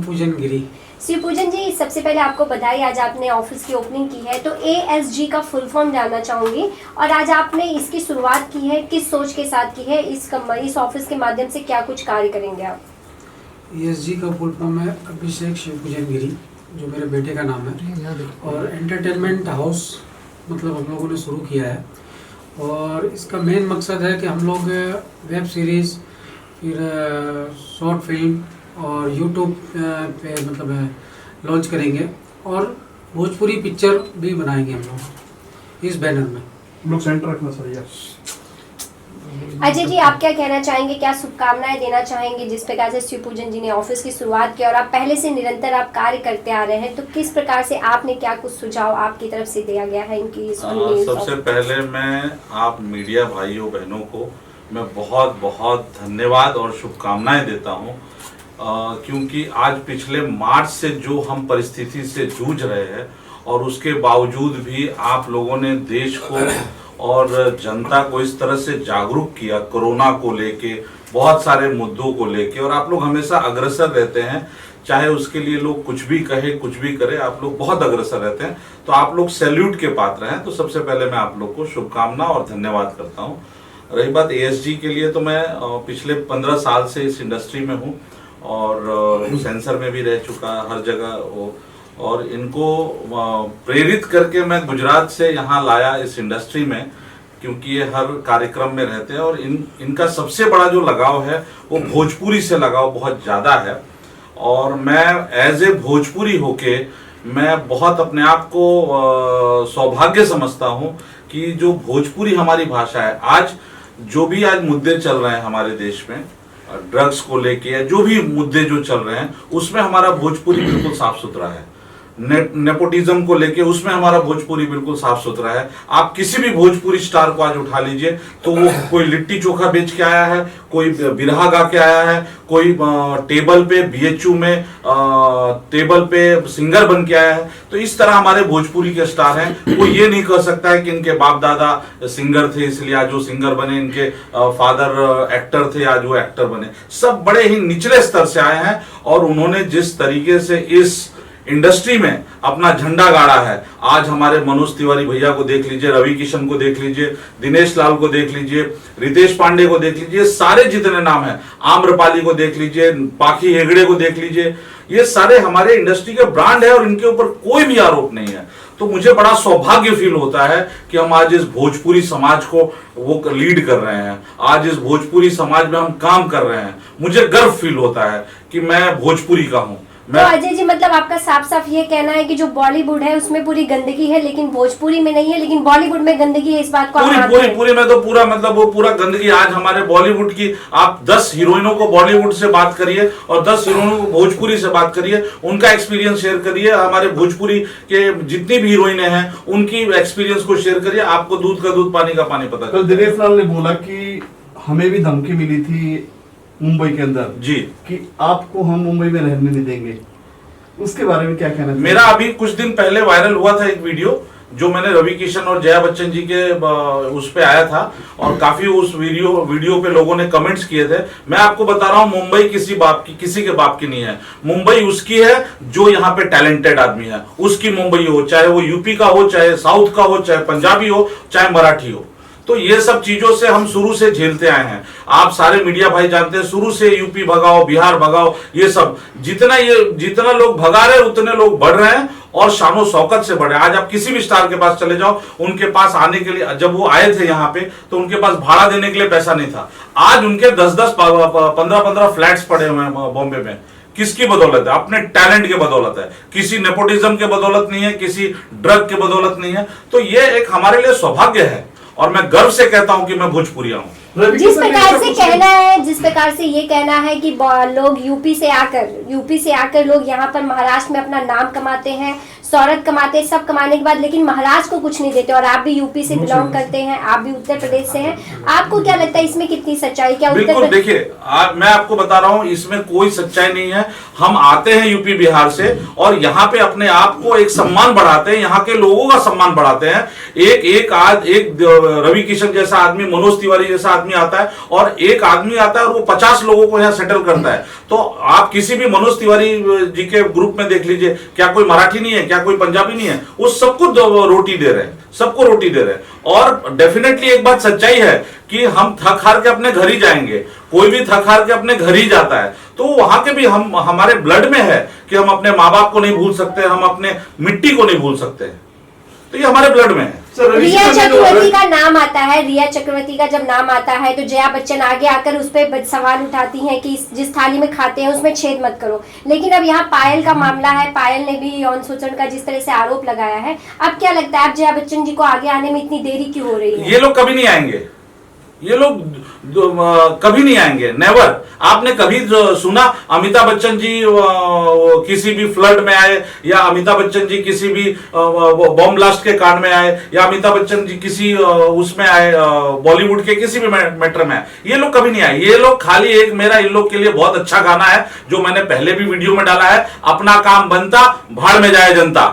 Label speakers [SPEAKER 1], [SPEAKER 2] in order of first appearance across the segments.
[SPEAKER 1] शिवपूजन गिरी।
[SPEAKER 2] शिवपूजन जी, सबसे पहले आपको बधाई, आज आपने ऑफिस की ओपनिंग की है, तो ASG का फुल फॉर्म जानना चाहूंगी। और आज आपने इसकी शुरुआत की है, किस सोच के साथ की है? इस ऑफिस के माध्यम से क्या कुछ कार्य करेंगे आप?
[SPEAKER 1] ASG का फुल फॉर्म है अभिषेक शिवपूजन गिरी, जो मेरे बेटे का नाम है। और एंटरटेनमेंट हाउस मतलब हम लोगों ने शुरू किया है, और इसका मेन मकसद है कि हम लोग वेब सीरीज़, फिर शॉर्ट फिल्म और यूट्यूब पे मतलब लॉन्च करेंगे, और भोजपुरी पिक्चर भी बनाएंगे हम लोग इस बैनर में।
[SPEAKER 3] हम लोग सेंटर रखना सही है।
[SPEAKER 2] अजय जी, आप क्या कहना चाहेंगे, क्या शुभकामनाएं देना चाहेंगे जिस प्रकार से शिवपूजन जी ने ऑफिस की शुरुआत की, और आप पहले से निरंतर आप कार्य करते आ रहे हैं, तो किस प्रकार से आपने क्या कुछ सुझाव आपकी तरफ से दिया गया है इनकी?
[SPEAKER 4] सबसे पहले मैं आप मीडिया भाइयों बहनों को मैं बहुत बहुत धन्यवाद और शुभकामनाएं देता हूं, क्योंकि आज पिछले मार्च से जो हम परिस्थिति से जूझ रहे हैं, और उसके बावजूद भी आप लोगों ने देश को और जनता को इस तरह से जागरूक किया कोरोना को लेके, बहुत सारे मुद्दों को लेके, और आप लोग हमेशा अग्रसर रहते हैं, चाहे उसके लिए लोग कुछ भी कहे कुछ भी करे, आप लोग बहुत अग्रसर रहते हैं, तो आप लोग सैल्यूट के पात्र हैं। तो सबसे पहले मैं आप लोग को शुभकामना और धन्यवाद करता हूं। रही बात ASG के लिए, तो मैं पिछले 15 साल से इस इंडस्ट्री में हूं, और सेंसर में भी रह चुका हर जगह, और इनको प्रेरित करके मैं गुजरात से यहाँ लाया इस इंडस्ट्री में, क्योंकि ये हर कार्यक्रम में रहते हैं, और इनका सबसे बड़ा जो लगाव है वो भोजपुरी से लगाव बहुत ज़्यादा है। और मैं एज ए भोजपुरी होके मैं बहुत अपने आप को सौभाग्य समझता हूँ कि जो भोजपुरी हमारी भाषा है, आज जो भी आज मुद्दे चल रहे हैं हमारे देश में, ड्रग्स को लेके जो भी मुद्दे जो चल रहे हैं, उसमें हमारा भोजपुरी बिल्कुल साफ सुथरा है। नेपोटिज्म को लेके उसमें हमारा भोजपुरी बिल्कुल साफ सुथरा है। आप किसी भी भोजपुरी स्टार को आज उठा लीजिए, तो वो कोई लिट्टी चोखा बेच के आया है, कोई बिरहा गा के आया है, कोई टेबल पे BHU में टेबल पे सिंगर बन के आया है। तो इस तरह हमारे भोजपुरी के स्टार हैं। कोई ये नहीं कह सकता है कि इनके बाप दादा सिंगर थे इसलिए आज वो सिंगर बने, इनके फादर एक्टर थे आज वो एक्टर बने। सब बड़े ही निचले स्तर से आए हैं, और उन्होंने जिस तरीके से इस इंडस्ट्री में अपना झंडा गाड़ा है, आज हमारे मनोज तिवारी भैया को देख लीजिए, रवि किशन को देख लीजिए, दिनेश लाल को देख लीजिए, रितेश पांडे को देख लीजिए, सारे जितने नाम हैं, आम्रपाली को देख लीजिए, पाखी हेगड़े को देख लीजिए, ये सारे हमारे इंडस्ट्री के ब्रांड है, और इनके ऊपर कोई भी आरोप नहीं है। तो मुझे बड़ा सौभाग्य फील होता है कि हम आज इस भोजपुरी समाज को वो लीड कर रहे हैं, आज इस भोजपुरी समाज में हम काम कर रहे हैं। मुझे गर्व फील होता है कि मैं भोजपुरी का हूँ।
[SPEAKER 2] तो अजय जी, मतलब आपका साफ साफ ये कहना है कि जो बॉलीवुड है उसमें पूरी गंदगी है, लेकिन भोजपुरी में नहीं है, लेकिन बॉलीवुड में गंदगी है, इस बात को
[SPEAKER 4] पूरी में तो पूरा मतलब वो पूरा गंदगी। आज हमारे बॉलीवुड की आप 10 हीरोइनों को बॉलीवुड से बात करिए, और 10 हीरोइनों को भोजपुरी से बात करिए, उनका एक्सपीरियंस शेयर करिए। हमारे भोजपुरी के जितनी भी हीरोइनें हैं उनकी एक्सपीरियंस को शेयर करिए, आपको दूध का दूध पानी का पानी पता।
[SPEAKER 3] कल दिनेश लाल ने बोला कि हमें भी धमकी मिली थी मुंबई के अंदर
[SPEAKER 4] जी,
[SPEAKER 3] कि आपको हम मुंबई में रहने नहीं देंगे, उसके बारे में क्या कहना चाहिए?
[SPEAKER 4] मेरा अभी कुछ दिन पहले वायरल हुआ था एक वीडियो, जो मैंने रवि किशन और जया बच्चन जी के उस पे आया था, और काफी उस वीडियो पे लोगों ने कमेंट्स किए थे। मैं आपको बता रहा हूं, मुंबई किसी के बाप की नहीं है। मुंबई उसकी है जो यहाँ पे टैलेंटेड आदमी है, उसकी मुंबई हो, चाहे वो यूपी का हो, चाहे साउथ का हो, चाहे पंजाबी हो, चाहे मराठी हो। तो ये सब चीजों से हम शुरू से झेलते आए हैं। आप सारे मीडिया भाई जानते हैं, शुरू से यूपी भगाओ, बिहार भगाओ, ये सब जितना लोग भगा रहे हैं उतने लोग बढ़ रहे हैं, और शानो शौकत से बढ़े। आज आप किसी भी स्टार के पास चले जाओ, उनके पास आने के लिए, जब वो आए थे यहाँ पे, तो उनके पास भाड़ा देने के लिए पैसा नहीं था। आज उनके 10-10, 15-15 फ्लैट्स पड़े हुए हैं बॉम्बे में। किसकी बदौलत है? अपने टैलेंट के बदौलत है, किसी नेपोटिज्म के बदौलत नहीं है, किसी ड्रग के बदौलत नहीं है। तो ये एक हमारे लिए सौभाग्य है, और मैं गर्व से कहता हूं कि मैं भोजपुरिया हूं।
[SPEAKER 2] जिस प्रकार से ये कहना है कि लोग यूपी से आकर लोग यहाँ पर महाराष्ट्र में अपना नाम कमाते हैं, शौहरत कमाते हैं, सब कमाने के बाद लेकिन महाराष्ट्र को कुछ नहीं देते, और आप भी यूपी से बिलोंग करते हैं, आप भी उत्तर प्रदेश से हैं, आपको क्या लगता है इसमें कितनी सच्चाई? क्या
[SPEAKER 4] बिल्कुल, देखिए मैं आपको बता रहा हूं, इसमें कोई सच्चाई नहीं है। हम आते हैं यूपी बिहार से, और यहाँ पे अपने आप को एक सम्मान बढ़ाते हैं, यहाँ के लोगों का सम्मान बढ़ाते हैं। एक रवि किशन जैसा आदमी, मनोज तिवारी जैसा आदमी आता है और एक आदमी आता है और वो 50 लोगों को यहाँ सेटल करता है। तो आप किसी भी मनोज तिवारी जी के ग्रुप में देख लीजिए, क्या कोई मराठी नहीं है, क्या कोई पंजाबी नहीं है, वो सबको रोटी दे रहे हैं, सबको रोटी दे रहे हैं। और डेफिनेटली एक बात सच्चाई है कि हम थक हार के अपने घर ही जाएंगे, कोई भी थक हार के अपने घर ही जाता है, तो वहां के भी हम हमारे ब्लड में है कि हम अपने माँ बाप को नहीं भूल सकते, हम अपने मिट्टी को नहीं भूल सकते, तो ये हमारे ब्लड में है।
[SPEAKER 2] रिया चक्रवर्ती का नाम आता है, रिया चक्रवर्ती का जब नाम आता है तो जया बच्चन आगे आकर उस पर सवाल उठाती हैं कि जिस थाली में खाते हैं उसमें छेद मत करो। लेकिन अब यहाँ पायल का मामला है, पायल ने भी यौन शोषण का जिस तरह से आरोप लगाया है, अब क्या लगता है अब जया बच्चन जी को आगे आने में इतनी देरी क्यों हो रही है?
[SPEAKER 4] ये लोग कभी नहीं आएंगे, ये लोग कभी नहीं आएंगे, नेवर। आपने कभी सुना अमिताभ बच्चन जी किसी भी फ्लड में आए, या अमिताभ बच्चन जी किसी भी बॉम्ब ब्लास्ट के कांड में आए, या अमिताभ बच्चन जी किसी उसमें आए, बॉलीवुड के किसी भी मैटर में आए? ये लोग कभी नहीं आए। ये लोग खाली एक मेरा इन लोग के लिए बहुत अच्छा गाना है जो मैंने पहले भी वीडियो में डाला है, अपना काम बनता भाड़ में जाए जनता।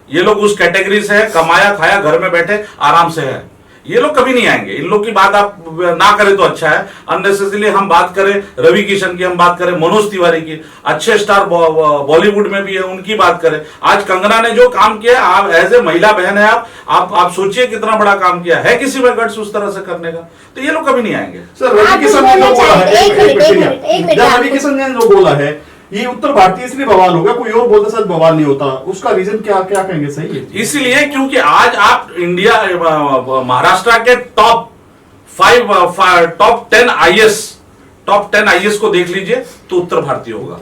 [SPEAKER 4] ये लोग उस कैटेगरी से है, कमाया खाया घर में बैठे आराम से है। ये लोग कभी नहीं आएंगे, इन लोग की बात आप ना करें तो अच्छा है। अननेसेसरीली हम बात करें रवि किशन की, हम बात करें मनोज तिवारी की, अच्छे स्टार बॉलीवुड में भी है, उनकी बात करें। आज कंगना ने जो काम किया, आप एज ए महिला बहन है, आप सोचिए कितना बड़ा काम किया है, किसी में गट्स उस तरह से करने का, तो ये लोग कभी नहीं आएंगे।
[SPEAKER 3] सर रवि किशन ने जो बोला है, रवि किशन ने जो बोला है ये उत्तर भारतीय इसलिए बवाल होगा, कोई और बोलता शायद बवाल नहीं होता, उसका रीजन क्या क्या कहेंगे? सही है
[SPEAKER 4] इसलिए क्योंकि आज आप इंडिया महाराष्ट्र के टॉप 10 आईएएस को देख लीजिए तो उत्तर भारतीय होगा।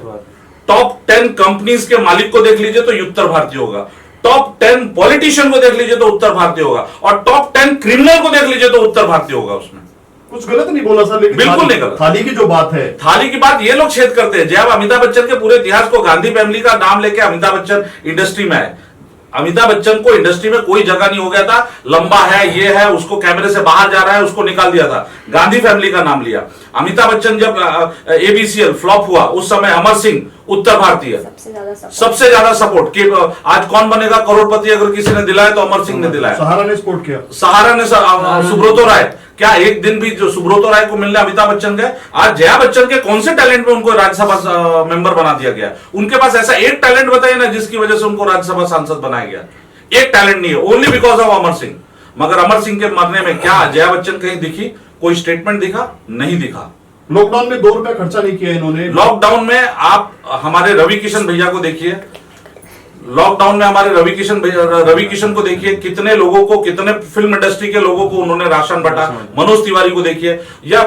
[SPEAKER 4] टॉप 10 कंपनीज के मालिक को देख लीजिए तो उत्तर भारतीय होगा। टॉप 10 पॉलिटिशियन को देख लीजिए तो उत्तर भारतीय होगा, और टॉप 10 क्रिमिनल को देख लीजिए तो उत्तर भारतीय होगा। उसमें
[SPEAKER 3] कुछ गलत नहीं बोला सर, लेकिन
[SPEAKER 4] बिल्कुल नहीं गलत।
[SPEAKER 3] थाली की जो बात है,
[SPEAKER 4] थाली की बात ये लोग छेद करते हैं। जब अमिताभ बच्चन के पूरे इतिहास को, गांधी फैमिली का नाम लेके अमिताभ बच्चन इंडस्ट्री में आए, अमिताभ बच्चन को इंडस्ट्री में कोई जगह नहीं हो गया था, लंबा है, ये है, उसको कैमरे से बाहर जा रहा है, उसको निकाल दिया था, गांधी फैमिली का नाम लिया। अमिताभ बच्चन जब एबीसीएल फ्लॉप हुआ उस समय अमर सिंह उत्तर भारतीय सबसे ज्यादा सपोर्ट कि आज कौन बनेगा करोड़पति, अगर किसी ने दिलाया तो अमर सिंह ने दिलाया।
[SPEAKER 3] सहारा ने सपोर्ट किया,
[SPEAKER 4] सहारा ने सुब्रतो राय, क्या एक दिन भी जो सुब्रतो राय को मिलने अमिताभ बच्चन गए? आज जया बच्चन के कौन से टैलेंट में उनको राज्यसभा मेंबर बना दिया गया? उनके पास ऐसा एक टैलेंट बताइए ना जिसकी वजह से उनको राज्यसभा सांसद बनाया गया। एक टैलेंट नहीं है, only because of Amar Singh. मगर अमर सिंह के मरने में क्या जया बच्चन कहीं दिखी? कोई स्टेटमेंट दिखा? नहीं दिखा।
[SPEAKER 3] लॉकडाउन में 2 रुपया खर्चा नहीं किया इन्होंने।
[SPEAKER 4] लॉकडाउन में आप हमारे रवि किशन भैया को देखिए, लॉकडाउन में हमारे रवि किशन को देखिए, कितने लोगों को, कितने फिल्म इंडस्ट्री के लोगों को उन्होंने राशन बांटा। मनोज तिवारी को देखिए, या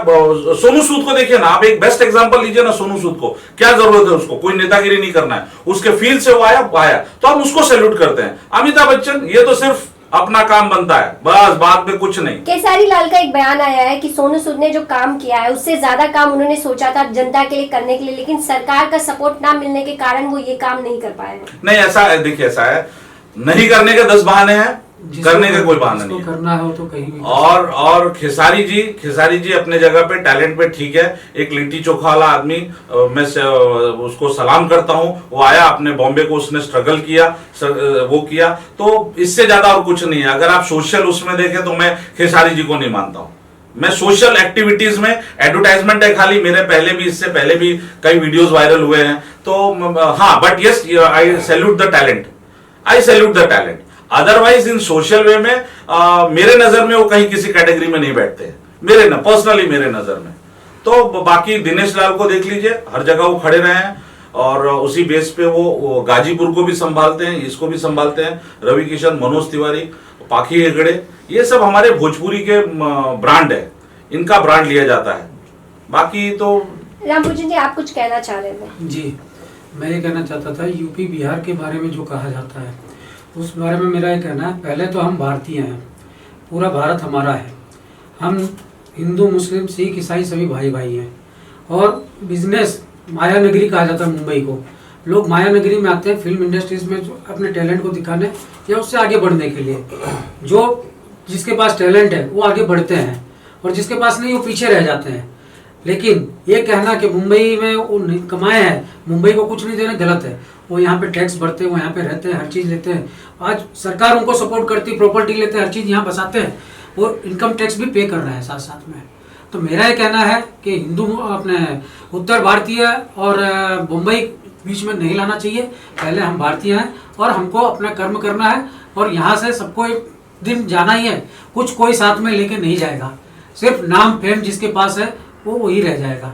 [SPEAKER 4] सोनू सूद को देखिए ना, आप एक बेस्ट एग्जांपल लीजिए ना सोनू सूद को। क्या जरूरत है उसको? कोई नेतागिरी नहीं करना है, उसके फील्ड से वो आया तो हम उसको सैल्यूट करते हैं। अमिताभ बच्चन ये तो सिर्फ अपना काम बनता है, बस बात में कुछ नहीं।
[SPEAKER 2] केसारी लाल का एक बयान आया है कि सोनू सूद ने जो काम किया है उससे ज्यादा काम उन्होंने सोचा था जनता के लिए करने के लिए, लेकिन सरकार का सपोर्ट ना मिलने के कारण वो ये काम नहीं कर पाए।
[SPEAKER 4] नहीं, ऐसा है, देखिए ऐसा है, नहीं करने के 10 बहाने हैं, करने का कोई बहाना नहीं है।
[SPEAKER 1] करना हो तो कहीं भी।
[SPEAKER 4] और खेसारी जी अपने जगह पे टैलेंट पे ठीक है, एक लिट्टी चोखा वाला आदमी, मैं उसको सलाम करता हूं। वो आया, अपने बॉम्बे को उसने स्ट्रगल किया, वो किया, तो इससे ज्यादा और कुछ नहीं है। अगर आप सोशल उसमें देखें तो मैं खेसारी जी को नहीं मानता हूं। मैं सोशल एक्टिविटीज में, एडवर्टाइजमेंट है खाली, मेरे पहले भी, इससे पहले भी कई वीडियोस वायरल हुए हैं, तो हाँ, but yes, I salute the talent. Otherwise इन सोशल वे में मेरे नजर में वो कहीं किसी कैटेगरी में नहीं बैठते, पर्सनली मेरे नजर में। तो बाकी दिनेश लाल को देख लीजिए, हर जगह वो खड़े रहे हैं, और उसी बेस पे वो गाजीपुर को भी संभालते हैं, इसको भी संभालते हैं। रवि किशन, मनोज तिवारी, पाखी हेगड़े, ये सब हमारे भोजपुरी के ब्रांड है, इनका ब्रांड लिया जाता है। बाकी तो
[SPEAKER 2] रामपूजन जी आप कुछ कहना चाह रहे थे?
[SPEAKER 1] जी, मैं ये कहना चाहता था, यूपी बिहार के बारे में जो कहा जाता है उस बारे में मेरा ये कहना है, पहले तो हम भारतीय हैं, पूरा भारत हमारा है, हम हिंदू मुस्लिम सिख ईसाई सभी भाई भाई हैं। और बिजनेस माया नगरी कहा जाता है मुंबई को, लोग माया नगरी में आते हैं फिल्म इंडस्ट्रीज में अपने टैलेंट को दिखाने या उससे आगे बढ़ने के लिए। जो जिसके पास टैलेंट है वो आगे बढ़ते हैं, और जिसके पास नहीं वो पीछे रह जाते हैं। लेकिन ये कहना कि मुंबई में वो कमाए हैं, मुंबई को कुछ नहीं देना, गलत है। वो यहाँ पे टैक्स भरते हैं, वो यहाँ पे रहते हैं, हर चीज़ लेते हैं। आज सरकार उनको सपोर्ट करती है, प्रॉपर्टी लेते हैं, हर चीज़ यहाँ बसाते हैं, और इनकम टैक्स भी पे कर रहे हैं साथ साथ में। तो तो मेरा ये कहना है कि हिंदू अपने उत्तर भारतीय और मुंबई बीच में नहीं लाना चाहिए। पहले हम भारतीय हैं और हमको अपना कर्म करना है और यहाँ से सबको एक दिन जाना ही है। कुछ कोई साथ में लेके नहीं जाएगा, सिर्फ नाम फेम जिसके पास है वो वही रह जाएगा।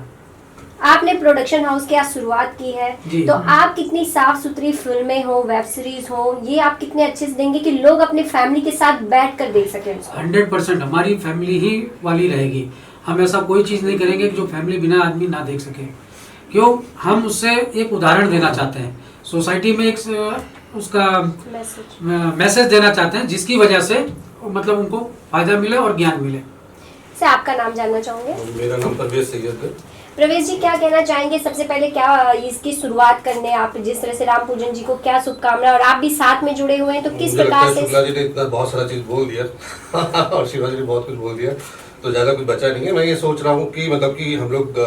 [SPEAKER 2] आपने प्रोडक्शन हाउस की आज शुरुआत की है,
[SPEAKER 1] जी।
[SPEAKER 2] तो आप कितनी साफ सुथरी फिल्में हो, वेब सीरीज हो, ये आप कितने अच्छे से देंगे कि लोग अपने फैमिली के साथ बैठ कर देख सकें उसको?
[SPEAKER 1] 100% हमारी फैमिली ही वाली रहेगी। हम ऐसा कोई चीज़ नहीं करेंगे कि जो फैमिली बिना आदमी ना देख सके। क्यों? हम उससे एक उदाहरण देना चाहते हैं, सोसाइटी में एक उसका मैसेज देना चाहते हैं, जिसकी वजह से मतलब उनको फायदा मिले और ज्ञान मिले।
[SPEAKER 2] से आपका नाम जानना चाहूँगे?
[SPEAKER 5] मेरा नाम परवेज सैयद है।
[SPEAKER 2] प्रवेश जी, क्या कहना चाहेंगे? सबसे पहले क्या इसकी शुरुआत करने आप जिस तरह से राम पूजन जी को क्या शुभकामनाएं, और आप भी साथ में जुड़े हुए हैं, तो किस प्रकार से?
[SPEAKER 5] शुक्ला जी ने इतना बहुत सारा चीज बोल दिया और शिवा जी ने बहुत कुछ बोल दिया, तो ज्यादा कुछ बचा नहीं है। मैं ये सोच रहा हूँ कि मतलब कि हम लोग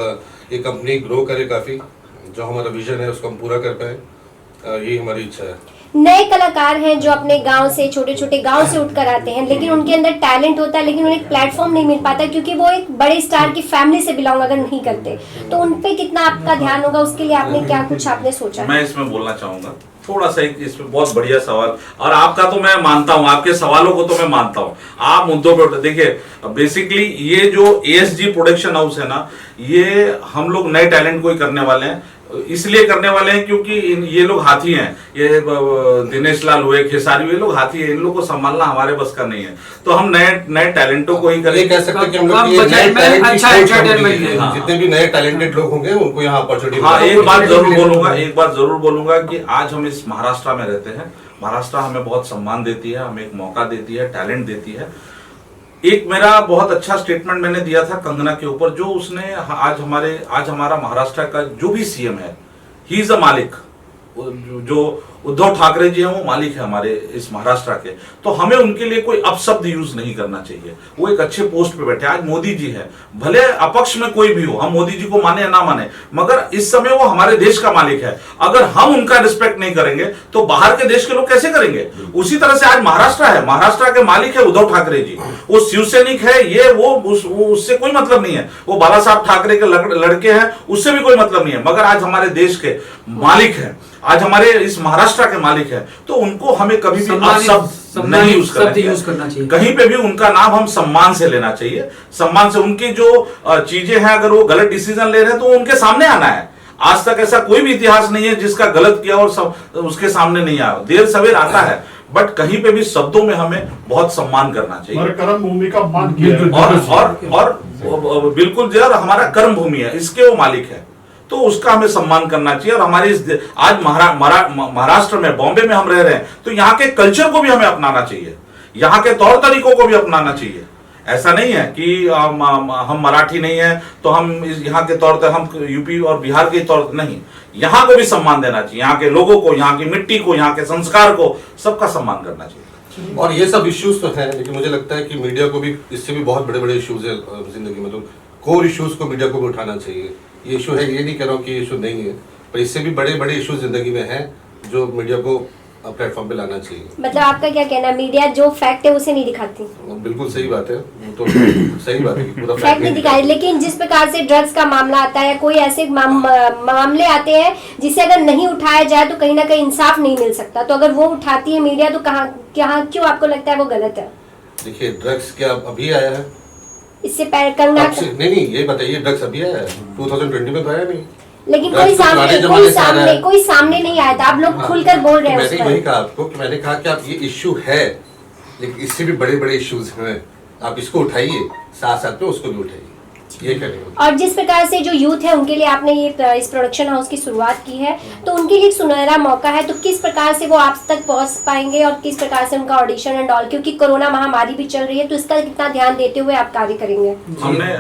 [SPEAKER 5] ये कंपनी ग्रो करे, काफी जो हमारा विजन है उसको हम पूरा कर पाए, यही हमारी इच्छा है।
[SPEAKER 2] नए कलाकार हैं जो अपने गांव से, छोटे छोटे गांव से उठकर आते हैं, लेकिन उनके अंदर टैलेंट होता है, लेकिन उन्हें एक प्लेटफॉर्म नहीं मिल पाता क्योंकि वो एक बड़े स्टार की फैमिली से बिलोंग अगर नहीं करते, तो उन पे कितना आपका ध्यान होगा? उसके लिए आपने क्या कुछ आपने सोचा?
[SPEAKER 4] मैं इसमें बोलना चाहूंगा थोड़ा सा, एक इसमें बहुत बढ़िया सवाल, और आपका तो मैं मानता हूं, आपके सवालों को तो मैं मानता हूं, आप मुद्दों पे देखिए। बेसिकली ये जो ASG प्रोडक्शन हाउस है ना, ये हम लोग नए टैलेंट को ही करने वाले हैं। इसलिए करने वाले हैं क्योंकि ये लोग हाथी हैं, ये दिनेश लाल हुए, खेसारी हुए, लोग हाथी हैं, इन लोगों को संभालना हमारे बस का नहीं है। तो हम नए टैलेंटों को ही करें।
[SPEAKER 5] कह सकते हैं कि हम लोग ये नए टैलेंट की खोज करेंगे। जितने भी नए टैलेंटेड लोग होंगे उनको यहाँ अपॉर्चुनिटी।
[SPEAKER 4] हाँ, एक बात जरूर बोलूंगा कि आज हम इस महाराष्ट्र में रहते हैं। महाराष्ट्र हमें बहुत सम्मान देती है, हमें एक मौका देती है, टैलेंट देती है। एक मेरा बहुत अच्छा स्टेटमेंट मैंने दिया था कंगना के ऊपर, जो उसने आज हमारा महाराष्ट्र का जो भी CM है, ही इज अ मालिक। जो उद्धव ठाकरे जी हैं वो मालिक है हमारे इस महाराष्ट्र के, तो हमें उनके लिए कोई अपशब्द यूज नहीं करना चाहिए। वो एक अच्छे पोस्ट पे बैठे। आज मोदी जी है, भले अपक्ष में कोई भी हो, हम मोदी जी को माने या ना माने, मगर इस समय वो हमारे देश का मालिक है। अगर हम उनका रिस्पेक्ट नहीं करेंगे तो बाहर के देश के लोग कैसे करेंगे? उसी तरह से आज महाराष्ट्र है, महाराष्ट्र के मालिक है उद्धव ठाकरे जी, वो शिवसैनिक है, ये वो उससे कोई मतलब नहीं है। वो बाला साहब ठाकरे के लड़के हैं, उससे भी कोई मतलब नहीं है, मगर आज हमारे देश के मालिक है, आज हमारे इस महाराष्ट्र के मालिक है, तो उनको हमें कभी भी अपशब्द नहीं यूज करना चाहिए। कहीं पे भी उनका नाम हम सम्मान से लेना चाहिए। सम्मान से उनकी जो चीजें हैं, अगर वो गलत डिसीजन ले रहे हैं तो उनके सामने आना है। आज तक ऐसा कोई भी इतिहास नहीं है जिसका गलत किया और उसके सामने नहीं आया। देर सवेर आता है, बट कहीं पे भी शब्दों में हमें बहुत सम्मान करना चाहिए।
[SPEAKER 3] कर्म भूमि का मान किया
[SPEAKER 4] और बिल्कुल जो हमारा कर्म भूमि है, इसके वो मालिक है, तो उसका हमें सम्मान करना चाहिए। और हमारी आज महाराष्ट्र में, बॉम्बे में हम रह रहे हैं, तो यहाँ के कल्चर को भी हमें अपनाना चाहिए, यहाँ के तौर तरीकों को भी अपनाना चाहिए। ऐसा नहीं है कि हम मराठी नहीं है तो हम यहाँ के तौर पर, हम यूपी और बिहार के तौर पर नहीं, यहाँ को भी सम्मान देना चाहिए। यहाँ के लोगों को, यहाँ की मिट्टी को, यहाँ के संस्कार को, सबका सम्मान करना चाहिए।
[SPEAKER 5] और ये सब इश्यूज तो हैं, लेकिन मुझे लगता है कि मीडिया को भी इससे भी बहुत बड़े बड़े इश्यूज है जिंदगी में, तो कोर इश्यूज को मीडिया को भी उठाना चाहिए। ये इशू है, ये नहीं कह रहा हूँ कि ये इशू नहीं है, पर इससे भी बड़े बड़े इश्यूज जिंदगी में हैं जो मीडिया को प्लेटफॉर्म पे लाना चाहिए।
[SPEAKER 2] मतलब आपका क्या कहना है, मीडिया जो फैक्ट है उसे नहीं दिखाती?
[SPEAKER 5] बिल्कुल सही बात है, तो सही बात है कि पूरा
[SPEAKER 2] फैक्ट नहीं दिखाई। लेकिन जिस प्रकार से ड्रग्स का मामला आता है, कोई ऐसे मामले आते हैं जिसे अगर नहीं उठाया जाए तो कहीं ना कहीं इंसाफ नहीं मिल सकता, तो अगर वो उठाती है मीडिया, तो कहाँ क्यों आपको लगता है वो गलत है?
[SPEAKER 5] देखिए, ड्रग्स क्या अभी आया है?
[SPEAKER 2] इससे पहले कंगना
[SPEAKER 5] नहीं, ये बताइए, ड्रग्स अभी आया है? 2020 में तो आया नहीं।
[SPEAKER 2] लेकिन कोई सामने नहीं आया था। आप लोग खुलकर बोल रहे हैं।
[SPEAKER 5] मैंने वही कहा आपको कि मैंने कहा कि आप ये इश्यू है, लेकिन इससे भी बड़े बड़े इश्यूज हैं, आप इसको उठाइए, साथ साथ में उसको भी उठाइए, ये करेंगे।
[SPEAKER 2] और जिस प्रकार से जो यूथ है उनके लिए आपने ये इस प्रोडक्शन हाउस की शुरुआत की है, तो उनके लिए एक सुनहरा मौका है, तो किस प्रकार से वो आप तक पहुंच पाएंगे और किस प्रकार से उनका ऑडिशन एंड ऑल, क्योंकि कोरोना महामारी भी चल रही है, तो इसका कितना ध्यान देते हुए आप कार्य करेंगे?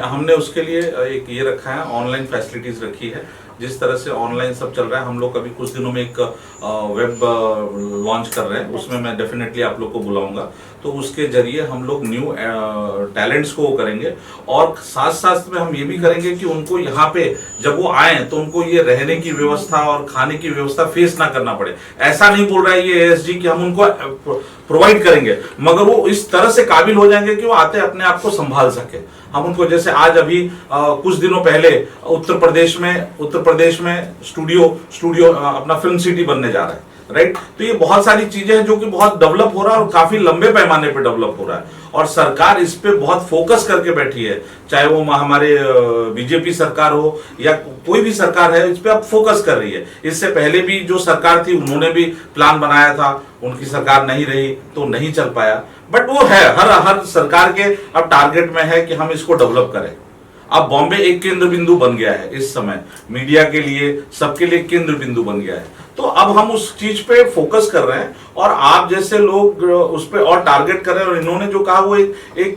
[SPEAKER 4] हमने उसके लिए एक ये रखा है, ऑनलाइन फैसिलिटीज रखी है। जिस तरह से ऑनलाइन सब चल रहा है, हम लोग अभी कुछ दिनों में एक वेब लॉन्च कर रहे हैं, उसमें मैं डेफिनेटली आप लोग को बुलाऊंगा। तो उसके जरिए हम लोग न्यू टैलेंट्स को करेंगे, और साथ साथ में हम ये भी करेंगे कि उनको यहाँ पे जब वो आए तो उनको ये रहने की व्यवस्था और खाने की व्यवस्था फेस ना करना पड़े। ऐसा नहीं बोल रहा है ये ASG कि हम उनको प्रोवाइड करेंगे, मगर वो इस तरह से काबिल हो जाएंगे कि वो आते अपने आप को संभाल सके। हम उनको, जैसे आज अभी कुछ दिनों पहले उत्तर प्रदेश में स्टूडियो अपना फिल्म सिटी बनने जा रहा है, राइट। तो ये बहुत सारी चीजें हैं जो कि बहुत डेवलप हो रहा है और काफी लंबे पैमाने पे डेवलप हो रहा है, और सरकार इस पे बहुत फोकस करके बैठी है, चाहे वो हमारे बीजेपी सरकार हो या कोई भी सरकार है, इस पे अब फोकस कर रही है। इससे पहले भी जो सरकार थी उन्होंने भी प्लान बनाया था, उनकी सरकार नहीं रही तो नहीं चल पाया, बट वो है हर सरकार के अब टारगेट में है कि हम इसको डेवलप करें। अब बॉम्बे एक केंद्र बिंदु बन गया है, इस समय मीडिया के लिए, सबके लिए केंद्र बिंदु बन गया है। तो अब हम उस चीज पे फोकस कर रहे हैं, और आप जैसे लोग उस पे और टारगेट कर रहे हैं। और इन्होंने जो कहा वो एक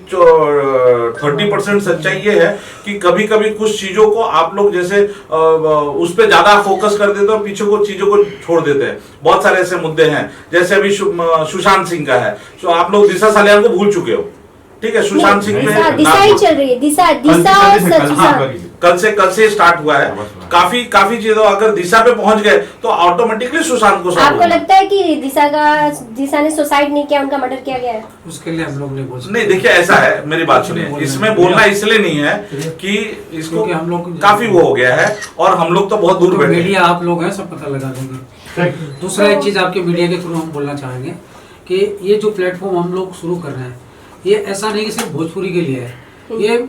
[SPEAKER 4] 30% सच्चाई ये है कि कभी कभी कुछ चीजों को आप लोग जैसे उस पे ज्यादा फोकस कर देते हैं और पीछे को चीजों को छोड़ देते हैं। बहुत सारे ऐसे मुद्दे हैं, जैसे अभी सुशांत सिंह का है, तो आप लोग दिशा सालियान को भूल चुके हो, ठीक है। सुशांत सिंह में
[SPEAKER 2] दिशा ही चल रही है, दिशा और सुशांत
[SPEAKER 4] कल से स्टार्ट हुआ है। काफी चीजों, अगर दिशा पे पहुंच गए तो ऑटोमेटिकली सुशांत को
[SPEAKER 2] आपको लगता है कि दिशा ने सुसाइड नहीं किया, उनका मर्डर किया गया है?
[SPEAKER 1] उसके लिए हम लोग नहीं बोल सकते।
[SPEAKER 4] नहीं, देखिए ऐसा है, मेरी बात सुनिए, इसमें बोलना इसलिए नहीं है कि इसको
[SPEAKER 1] हम लोग
[SPEAKER 4] काफी वो हो गया है, और हम लोग तो बहुत दूर बैठे हैं।
[SPEAKER 1] मीडिया आप लोग हैं, सब पता लगा देंगे। दूसरा एक चीज आपके मीडिया के थ्रू हम बोलना चाहेंगे कि ये जो प्लेटफॉर्म हम लोग शुरू कर रहे हैं, ये ऐसा नहीं कि सिर्फ भोजपुरी के लिए है, ये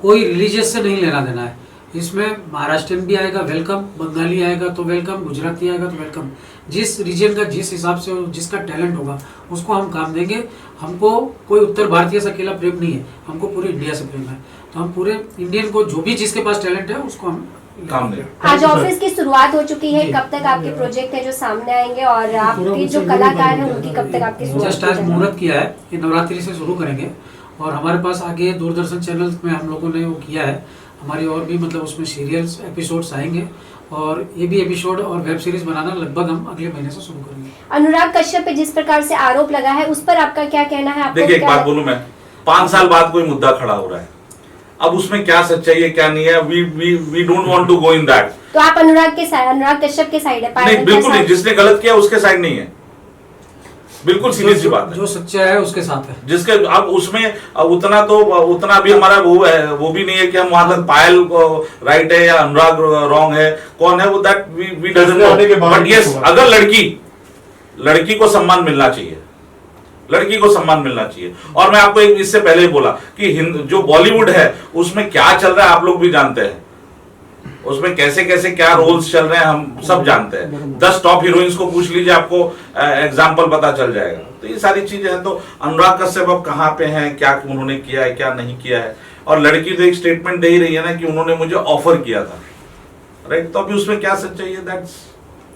[SPEAKER 1] कोई रिलीजियस से नहीं लेना देना है। इसमें महाराष्ट्रियन भी आएगा, वेलकम, बंगाली आएगा तो वेलकम, गुजराती आएगा तो वेलकम। जिस रीजन का जिस हिसाब से जिसका टैलेंट होगा उसको हम काम देंगे। हमको कोई उत्तर भारतीय से अकेला प्रेम नहीं है, हमको पूरे इंडिया से प्रेम है। तो हम पूरे इंडियन को जो भी जिसके पास टैलेंट है उसको हम
[SPEAKER 4] काम दें।
[SPEAKER 2] आज ऑफिस की शुरुआत हो चुकी है, कब तक आपके प्रोजेक्ट है जो सामने आएंगे, और आपके जो कलाकार हैं उनकी कब तक आपकी शुरुआत?
[SPEAKER 1] जस्ट आज मुहूर्त किया है, ये नवरात्रि से शुरू करेंगे, और हमारे पास आगे दूरदर्शन चैनल में हम लोगों ने वो किया है, हमारी और भी मतलब उसमें सीरियल्स एपिसोड्स आएंगे, और ये भी एपिसोड और वेब सीरीज बनाना लगभग हम अगले महीने से शुरू करेंगे।
[SPEAKER 2] अनुराग कश्यप पे जिस प्रकार से आरोप लगा है उस पर आपका क्या कहना है?
[SPEAKER 4] देखिए, एक बात बोलूं मैं, 5 साल बाद कोई मुद्दा खड़ा हो रहा है, अब उसमें क्या सच्चाई है क्या नहीं है, we don't want to go in that.
[SPEAKER 2] तो आप अनुराग कश्यप के साइड है?
[SPEAKER 4] नहीं, बिल्कुल नहीं, जिसने गलत किया उसके साइड नहीं है, बिल्कुल सीधी सी बात है।
[SPEAKER 1] जो सच्चा है उसके साथ है,
[SPEAKER 4] जिसके अब उसमें उतना भी हमारा वो भी नहीं है कि हम वहां तक पायल राइट है या अनुराग रॉन्ग है, कौन है वो, that we doesn't know. But yes, अगर लड़की को सम्मान मिलना चाहिए, लड़की को सम्मान मिलना चाहिए। और मैं आपको इससे पहले ही बोला कि जो बॉलीवुड है उसमें क्या चल रहा है आप लोग भी जानते हैं, उसमें कैसे कैसे क्या रोल्स चल रहे हैं हम सब जानते हैं। 10 टॉप हीरोइंस को पूछ लीजिए, आपको एग्जाम्पल पता चल जाएगा। तो ये सारी चीजें हैं। तो अनुराग कश्यप अब कहाँ पे हैं, क्या उन्होंने किया है क्या नहीं किया है, और लड़की तो एक स्टेटमेंट दे ही रही है ना कि उन्होंने मुझे ऑफर किया था, राइट। तो अभी उसमें क्या सच्चाई है, दैट्स